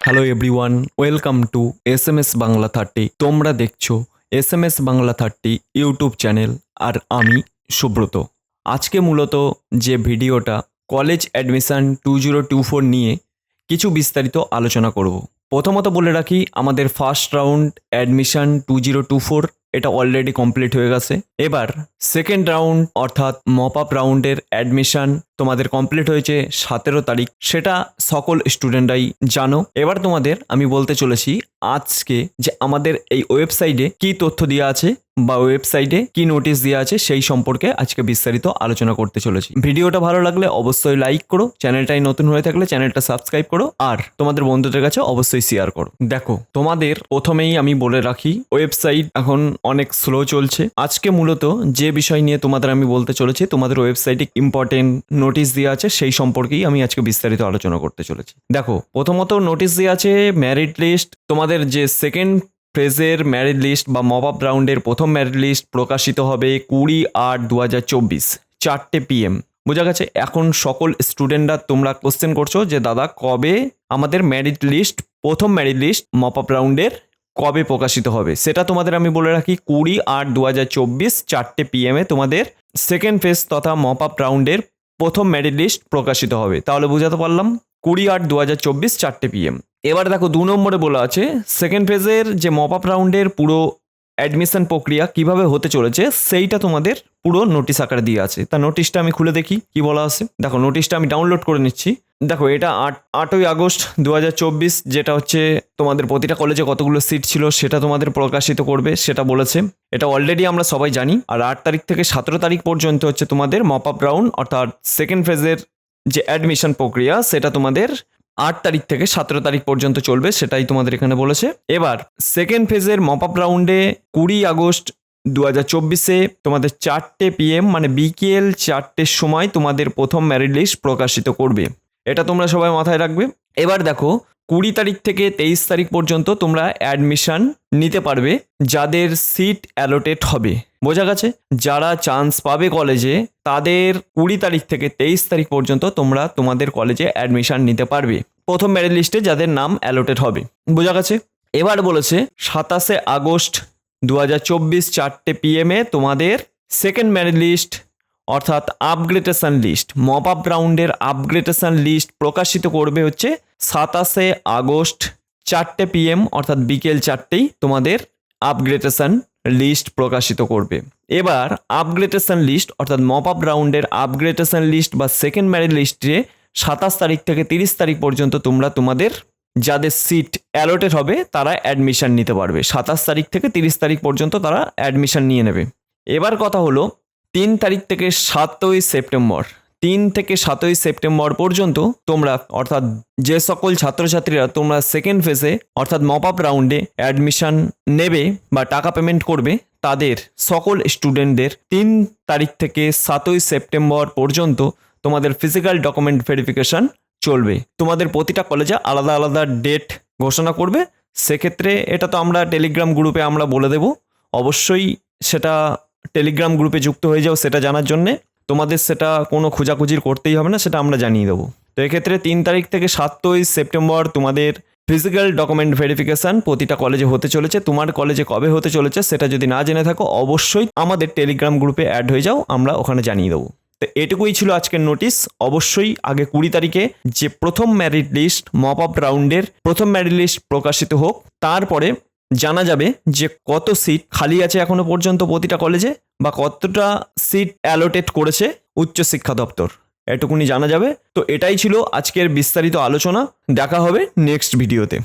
Hello everyone, welcome to SMS Bangla 30। তোমরা দেখছো SMS Bangla 30 YouTube channel, আর আমি সুব্রত। আজকে মূলত যে ভিডিওটা কলেজ অ্যাডমিশন 2024 নিয়ে কিছু বিস্তারিত আলোচনা করব। প্রথমত বলে রাখি, আমাদের ফার্স্ট রাউন্ড অ্যাডমিশন 2024 এটা অলরেডি কমপ্লিট হয়ে গেছে। এবার সেকেন্ড রাউন্ড অর্থাৎ মপ আপ রাউন্ডের অ্যাডমিশন তোমাদের কমপ্লিট হয়েছে 17 তারিখ, সেটা সকল স্টুডেন্টরাই জানো। এবার তোমাদের আমি বলতে চলেছি আজকে যে আমাদের এই ওয়েবসাইটে কি তথ্য দেওয়া আছে বা ওয়েবসাইটে কি নোটিশ দেওয়া আছে সেই সম্পর্কে আজকে বিস্তারিত আলোচনা করতে চলেছি। ভিডিওটা ভালো লাগলে অবশ্যই লাইক করো, চ্যানেলটাই নতুন হয়ে থাকলে চ্যানেলটা সাবস্ক্রাইব করো, আর তোমাদের বন্ধুদের কাছে অবশ্যই শেয়ার করো। দেখো, তোমাদের প্রথমেই আমি বলে রাখি ওয়েবসাইট এখন অনেক স্লো চলছে। আজকে মূলত যে বিষয় নিয়ে তোমাদের আমি বলতে চলেছি, তোমাদের ওয়েবসাইটে ইম্পর্টেন্ট নোটিশ দেওয়া আছে সেই সম্পর্কেই আমি আজকে বিস্তারিত আলোচনা করতে চলেছি। দেখো, প্রথমত নোটিশ দেওয়া আছে মেরিট লিস্ট। তোমাদের যে সেকেন্ড ফেজের মেরিট লিস্ট বা মপ আপ রাউন্ডের প্রথম মেরিট লিস্ট প্রকাশিত হবে 20/8/2024 4টে PM। বোঝা গেছে? এখন সকল স্টুডেন্টরা তোমরা কোশ্চেন করছো যে দাদা কবে আমাদের মেরিট লিস্ট, প্রথম মেরিট লিস্ট মপ আপ রাউন্ডের কবে প্রকাশিত হবে, সেটা তোমাদের আমি বলে রাখি 20/8/2024 4টে PM তোমাদের সেকেন্ড ফেজ তথা মপ আপ রাউন্ডের প্রথম মেরিট লিস্ট প্রকাশিত হবে। তাহলে বুঝাতে পারলাম 20/8/2024 4টে PM। এবার দেখো 2 নম্বরে বলা আছে সেকেন্ড ফেজের যে মপ আপ রাউন্ডের পুরো অ্যাডমিশন প্রক্রিয়া কিভাবে হতে চলেছে সেইটা তোমাদের পুরো নোটিশ আকারে দিয়ে আছে। তা নোটিশটা আমি খুলে দেখি কি বলা আছে। দেখো, নোটিশটা আমি ডাউনলোড করে নিচ্ছি। দেখো, এটা 8ই আগস্ট 2024, যেটা হচ্ছে তোমাদের প্রতিটা কলেজে কতগুলো সিট ছিল সেটা তোমাদের প্রকাশিত করবে সেটা বলেছে। এটা অলরেডি আমরা সবাই জানি। আর 8 তারিখ থেকে 17 তারিখ পর্যন্ত হচ্ছে তোমাদের মপ আপ রাউন্ড, অর্থাৎ সেকেন্ড ফেজের যে অ্যাডমিশন প্রক্রিয়া সেটা তোমাদের 8 তারিখ থেকে 17 তারিখ পর্যন্ত চলবে, সেটাই তোমাদের এখানে বলেছে। এবার সেকেন্ড ফেজের মপ আপ রাউন্ডে 20 আগস্ট 2024 তোমাদের 4টে PM মানে বিকেল 4টের সময় তোমাদের প্রথম মেরিট লিস্ট প্রকাশিত করবে। এটা তোমরা সবাই মাথায় রাখবে। এবার দেখো, 20 তারিখ থেকে 23 তারিখ পর্যন্ত তোমরা অ্যাডমিশন নিতে পারবে যাদের সিট অ্যালোটেড হবে। বোঝা গেছে? যারা চান্স পাবে কলেজে তাদের 20 তারিখ থেকে 23 তারিখ পর্যন্ত তোমরা তোমাদের কলেজে অ্যাডমিশন নিতে পারবে, প্রথম মেরিট লিস্টে যাদের নাম অ্যালোটেড হবে। বোঝা গেছে? এবার বলেছে 27 আগস্ট 2024 4টে PM তোমাদের সেকেন্ড মেরিট লিস্ট অর্থাৎ আপগ্রেডেশন লিস্ট, মপ আপ রাউন্ডের আপগ্রেডেশন লিস্ট প্রকাশিত করবে হচ্ছে 27 আগস্ট 4টে PM অর্থাৎ বিকেল 4টেই তোমাদের আপগ্রেডেশন লিস্ট প্রকাশিত করবে। এবার আপগ্রেডেশন লিস্ট অর্থাৎ মপ আপ রাউন্ডের আপগ্রেডেশন লিস্ট বা সেকেন্ড মেরিট লিস্টে 27 তারিখ থেকে 30 তারিখ পর্যন্ত তোমরা তোমাদের যাদের সিট অ্যালোটেড হবে তারা অ্যাডমিশন নিতে পারবে। 27 তারিখ থেকে 30 তারিখ পর্যন্ত তারা অ্যাডমিশন নিয়ে নেবে। এবার কথা হলো 3 তারিখ থেকে 7ই সেপ্টেম্বর, 3 থেকে 7ই সেপ্টেম্বর পর্যন্ত তোমরা অর্থাৎ যে সকল ছাত্রছাত্রীরা তোমরা সেকেন্ড ফেজে অর্থাৎ মপ আপ রাউন্ডে অ্যাডমিশন নেবে বা টাকা পেমেন্ট করবে তাদের সকল স্টুডেন্টদের 3 তারিখ থেকে 7ই সেপ্টেম্বর পর্যন্ত তোমাদের ফিজিক্যাল ডকুমেন্ট ভেরিফিকেশন চলবে। তোমাদের প্রতিটা কলেজে আলাদা আলাদা ডেট ঘোষণা করবে। সেক্ষেত্রে এটা তো আমরা টেলিগ্রাম গ্রুপে আমরা বলে দেব, অবশ্যই সেটা টেলিগ্রাম গ্রুপে যুক্ত হয়ে যাও সেটা জানার জন্যে। তোমাদের সেটা কোনো খোঁজাখুঁজির করতেই হবে না, সেটা আমরা জানিয়ে দেবো। তো এক্ষেত্রে 3 তারিখ থেকে 7ই সেপ্টেম্বর তোমাদের ফিজিক্যাল ডকুমেন্ট ভেরিফিকেশান প্রতিটা কলেজে হতে চলেছে। তোমার কলেজে কবে হতে চলেছে সেটা যদি না জেনে থাকো অবশ্যই আমাদের টেলিগ্রাম গ্রুপে অ্যাড হয়ে যাও, আমরা ওখানে জানিয়ে দেবো। তো এটুকুই ছিল আজকের নোটিশ। অবশ্যই আগে 20 তারিখে যে প্রথম মেরিট লিস্ট মপ আপ রাউন্ডের প্রথম মেরিট লিস্ট প্রকাশিত হোক, তারপরে জানা যাবে যে কত সিট খালি আছে এখনো পর্যন্ত প্রতিটা কলেজে বা কতটা সিট অ্যালোটেড করেছে উচ্চশিক্ষা দপ্তর, এটুকুনি জানা যাবে। তো এটাই ছিল আজকের বিস্তারিত আলোচনা। দেখা হবে নেক্সট ভিডিওতে।